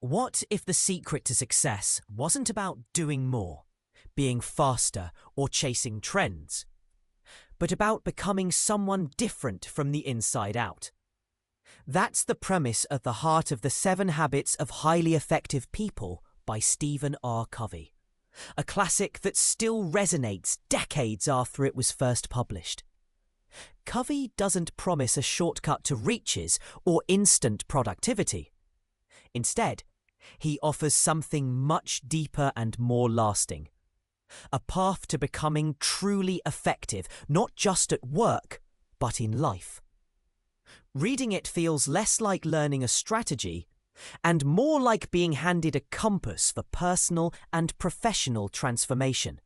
What if the secret to success wasn't about doing more, being faster, or chasing trends, but about becoming someone different from the inside out? That's the premise at the heart of The 7 Habits of Highly Effective People by Stephen R. Covey, a classic that still resonates decades after it was first published. Covey doesn't promise a shortcut to riches or instant productivity. Instead, he offers something much deeper and more lasting. A path to becoming truly effective, not just at work, but in life. Reading it feels less like learning a strategy and more like being handed a compass for personal and professional transformation.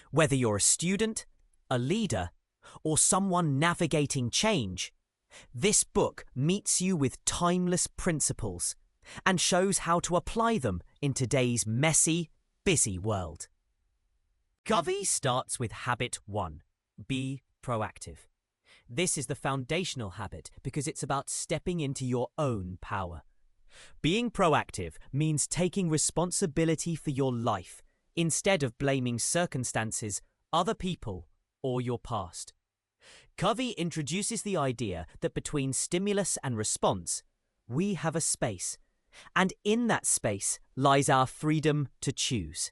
Whether you're a student, a leader, or someone navigating change, this book meets you with timeless principles and shows how to apply them in today's messy, busy world. Covey starts with Habit 1, be proactive. This is the foundational habit because it's about stepping into your own power. Being proactive means taking responsibility for your life instead of blaming circumstances, other people, or your past. Covey introduces the idea that between stimulus and response, we have a space, and in that space lies our freedom to choose.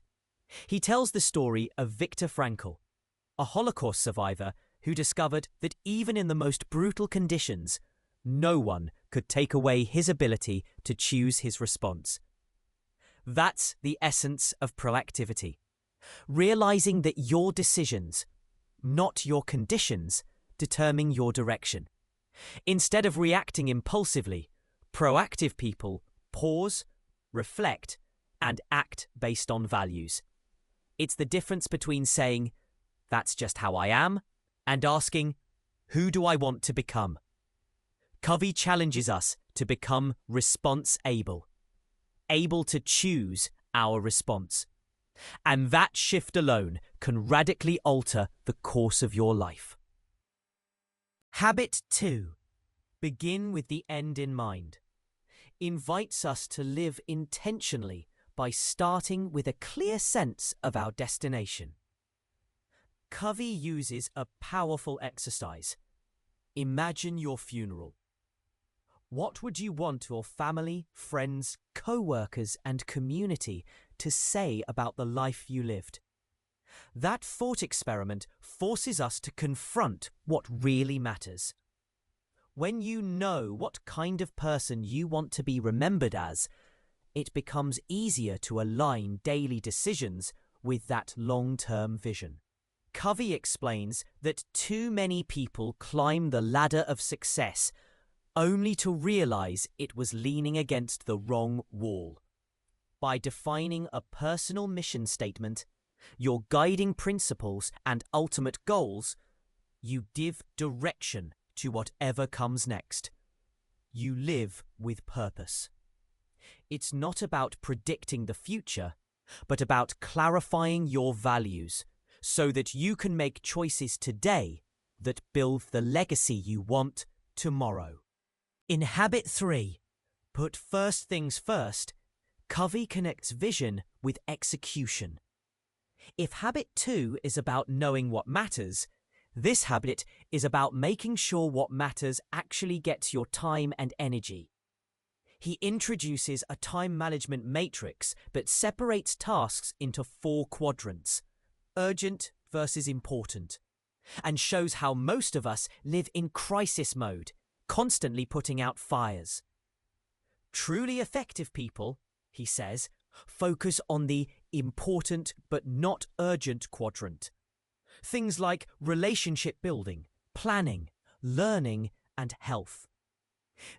He tells the story of Viktor Frankl, a Holocaust survivor who discovered that even in the most brutal conditions, no one could take away his ability to choose his response. That's the essence of proactivity, realizing that your decisions, not your conditions, determine your direction. Instead of reacting impulsively, proactive people pause, reflect, and act based on values. It's the difference between saying, "That's just how I am," and asking, "Who do I want to become?" Covey challenges us to become response-able, able to choose our response. And that shift alone can radically alter the course of your life. Habit 2, begin with the end in mind, invites us to live intentionally by starting with a clear sense of our destination. Covey uses a powerful exercise. Imagine your funeral. What would you want your family, friends, co-workers, and community to say about the life you lived? That thought experiment forces us to confront what really matters. When you know what kind of person you want to be remembered as, it becomes easier to align daily decisions with that long-term vision. Covey explains that too many people climb the ladder of success only to realize it was leaning against the wrong wall. By defining a personal mission statement, your guiding principles and ultimate goals, you give direction to whatever comes next. You live with purpose. It's not about predicting the future, but about clarifying your values so that you can make choices today that build the legacy you want tomorrow. In Habit 3, put first things first, Covey connects vision with execution. If Habit 2 is about knowing what matters, this habit is about making sure what matters actually gets your time and energy. He introduces a time management matrix that separates tasks into 4 quadrants, urgent versus important, and shows how most of us live in crisis mode, constantly putting out fires. Truly effective people, he says, focus on the important but not urgent quadrant. Things like relationship building, planning, learning, and health.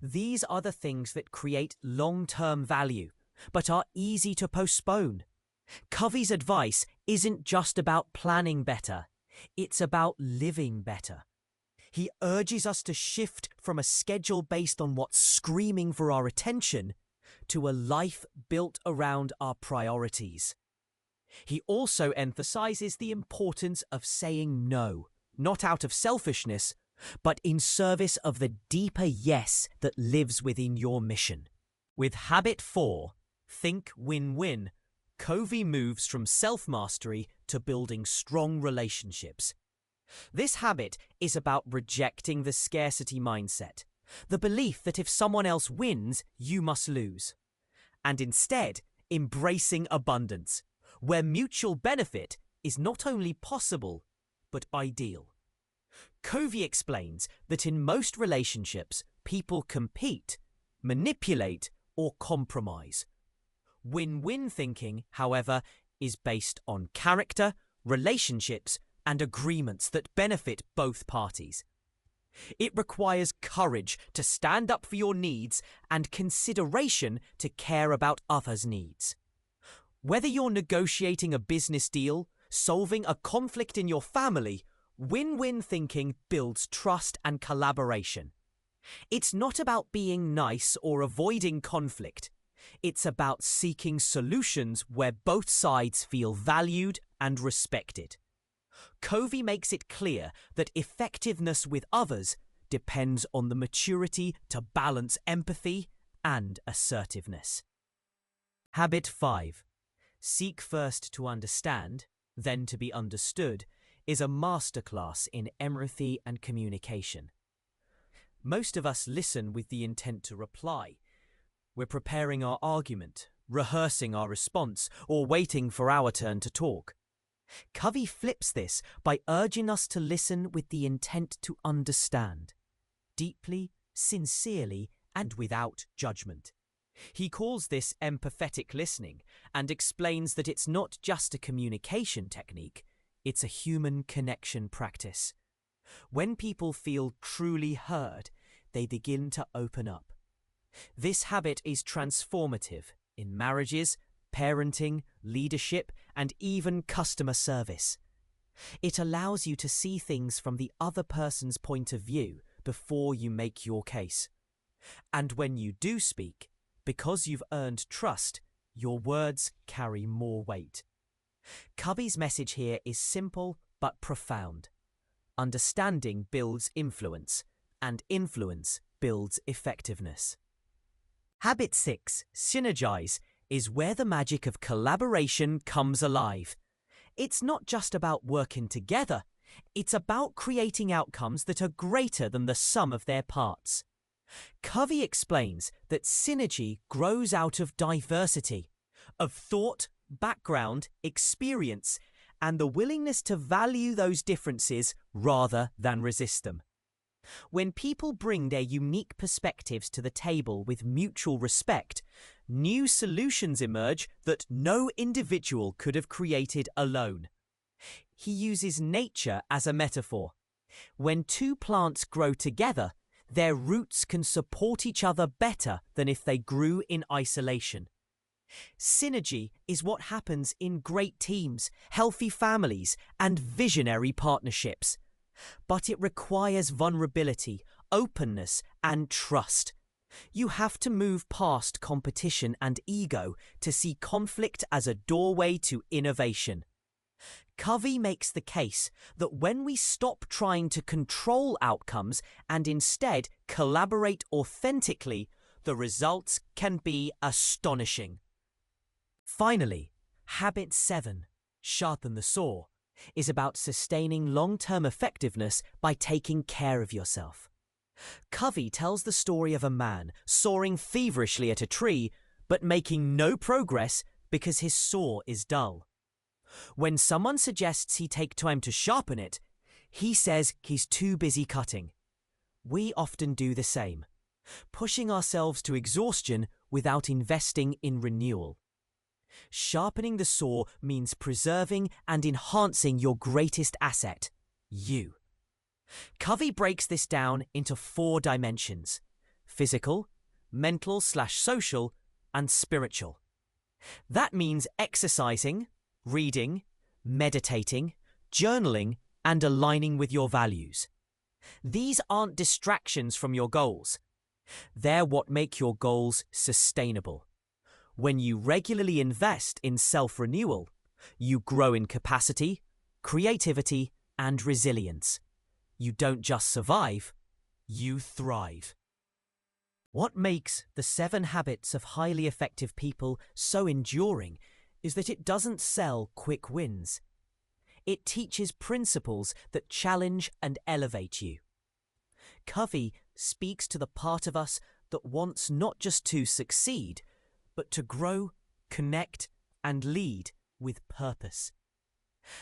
These are the things that create long-term value, but are easy to postpone. Covey's advice isn't just about planning better, it's about living better. He urges us to shift from a schedule based on what's screaming for our attention to a life built around our priorities. He also emphasizes the importance of saying no, not out of selfishness, but in service of the deeper yes that lives within your mission. With Habit 4, Think win-win. Covey moves from self-mastery to building strong relationships. This habit is about rejecting the scarcity mindset, the belief that if someone else wins, you must lose, and instead embracing abundance, where mutual benefit is not only possible, but ideal. Covey explains that in most relationships, people compete, manipulate, or compromise. Win-win thinking, however, is based on character, relationships, and agreements that benefit both parties. It requires courage to stand up for your needs and consideration to care about others' needs. Whether you're negotiating a business deal, solving a conflict in your family, win-win thinking builds trust and collaboration. It's not about being nice or avoiding conflict. It's about seeking solutions where both sides feel valued and respected. Covey makes it clear that effectiveness with others depends on the maturity to balance empathy and assertiveness. Habit 5. Seek first to understand, then to be understood, is a masterclass in empathy and communication. Most of us listen with the intent to reply. We're preparing our argument, rehearsing our response, or waiting for our turn to talk. Covey flips this by urging us to listen with the intent to understand, deeply, sincerely, and without judgment. He calls this empathetic listening and explains that it's not just a communication technique, it's a human connection practice. When people feel truly heard, they begin to open up. This habit is transformative in marriages, parenting, leadership, and even customer service. It allows you to see things from the other person's point of view before you make your case. And when you do speak, because you've earned trust, your words carry more weight. Covey's message here is simple but profound. Understanding builds influence, and influence builds effectiveness. Habit 6, synergize, is where the magic of collaboration comes alive. It's not just about working together, it's about creating outcomes that are greater than the sum of their parts. Covey explains that synergy grows out of diversity, of thought, background, experience, and the willingness to value those differences rather than resist them. When people bring their unique perspectives to the table with mutual respect, new solutions emerge that no individual could have created alone. He uses nature as a metaphor. When two plants grow together, their roots can support each other better than if they grew in isolation. Synergy is what happens in great teams, healthy families, and visionary partnerships. But it requires vulnerability, openness, and trust. You have to move past competition and ego to see conflict as a doorway to innovation. Covey makes the case that when we stop trying to control outcomes and instead collaborate authentically, the results can be astonishing. Finally, habit 7, sharpen the saw, is about sustaining long-term effectiveness by taking care of yourself. Covey tells the story of a man soaring feverishly at a tree, but making no progress because his saw is dull. When someone suggests he take time to sharpen it, he says he's too busy cutting. We often do the same, pushing ourselves to exhaustion without investing in renewal. Sharpening the saw means preserving and enhancing your greatest asset, you. Covey breaks this down into 4 dimensions: physical, mental/social, and spiritual. That means exercising, reading, meditating, journaling, and aligning with your values. These aren't distractions from your goals. They're what make your goals sustainable. When you regularly invest in self-renewal, you grow in capacity, creativity, and resilience. You don't just survive, you thrive. What makes the 7 Habits of Highly Effective People so enduring is that it doesn't sell quick wins. It teaches principles that challenge and elevate you. Covey speaks to the part of us that wants not just to succeed, but to grow, connect, and lead with purpose.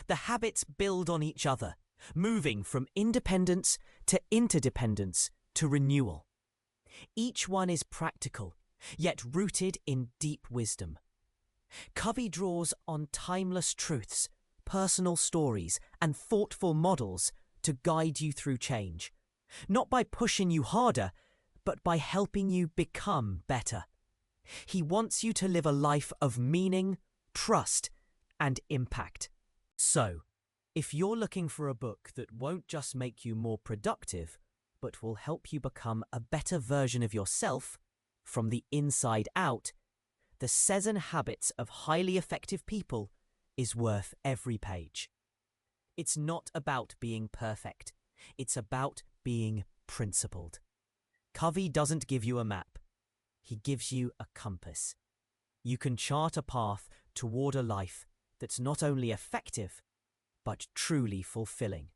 The habits build on each other, moving from independence to interdependence to renewal. Each one is practical, yet rooted in deep wisdom. Covey draws on timeless truths, personal stories, and thoughtful models to guide you through change, not by pushing you harder, but by helping you become better. He wants you to live a life of meaning, trust, and impact. So, if you're looking for a book that won't just make you more productive, but will help you become a better version of yourself from the inside out, The 7 Habits of Highly Effective People is worth every page. It's not about being perfect. It's about being principled. Covey doesn't give you a map. He gives you a compass. You can chart a path toward a life that's not only effective, but truly fulfilling.